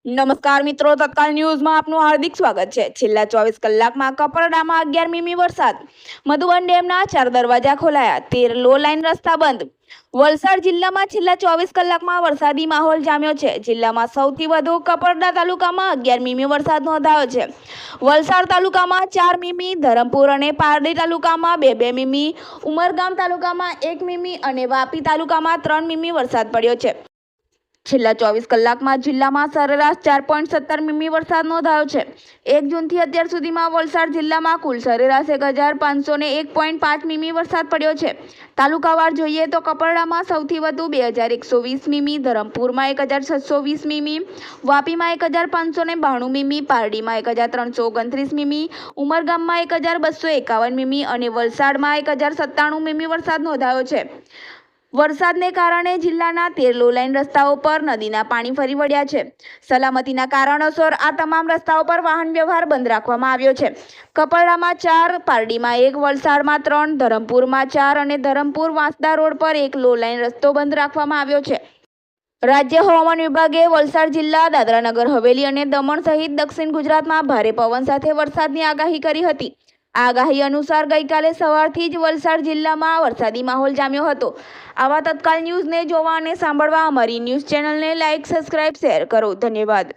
નમસ્કાર મિત્રો, તત્કાલ ન્યૂઝમાં આપનું હાર્દિક સ્વાગત છે। છેલ્લા 24 કલાકમાં કપરડામાં 11 મીમી વરસાદ, મધુબન ડેમના 4 દરવાજા ખોલાયા, 13 લો લાઇન રસ્તા બંધ। વલસાડ જિલ્લામાં છેલ્લા 24 કલાકમાં વરસાદી માહોલ જામ્યો છે। જિલ્લામાં સૌથી વધુ કપરડા તાલુકામાં 11 મીમી વરસાદ નોંધાયો છે। વલસાડ તાલુકામાં 4 મીમી, ધરમપુર અને પારડી તાલુકામાં 2 મીમી, ઉમરગામ તાલુકામાં 1 મીમી અને વાપી તાલુકામાં 3 મીમી વરસાદ પડ્યો છે। છેલ્લા 24 કલાકમાં જિલ્લામાં સરેરાશ 4.17 મીમી વરસાદ નોંધાયો છે। 1 જૂનથી અત્યાર સુધીમાં વલસાડ જિલ્લામાં કુલ સરેરાશ 1501.5 મીમી વરસાદ પડ્યો છે। તાલુકાવાર જોઈએ તો કપરડામાં સૌથી વધુ 2120 મીમી, ધરમપુરમાં 1620 મીમી, વાપીમાં 1592 મીમી, પારડીમાં 1329 મીમી, ઉમરગામમાં 1251 મીમી અને વલસાડમાં 1097 મીમી વરસાદ નોંધાયો છે। વરસાદને કારણે જિલ્લાના 13 લો લાઇન રસ્તાઓ પર નદીના પાણી ફરી વળ્યા છે। સલામતીના કારણોસર આ તમામ રસ્તાઓ પર વાહન વ્યવહાર બંધ રાખવામાં આવ્યો છે। કપરડામાં 4, પારડીમાં 1, વલસાડમાં 3, ધરમપુરમાં 4 અને ધરમપુર વાંસદા રોડ પર 1 લો લાઇન રસ્તો બંધ રાખવામાં આવ્યો છે। રાજ્ય હવામાન વિભાગે વલસાડ જિલ્લા, દાદરા નગર હવેલી અને દમણ સહિત દક્ષિણ ગુજરાતમાં ભારે પવન સાથે વરસાદની આગાહી કરી હતી। આગાહી અનુસાર ગઈકાલે સવારથી જ વલસાડ જિલ્લામાં વરસાદી માહોલ જામ્યો હતો। આવા તત્કાલ ન્યૂઝને જોવા અને સાંભળવા અમારી ન્યૂઝ ચેનલને લાઇક, સબસ્ક્રાઇબ, શેર કરો। ધન્યવાદ।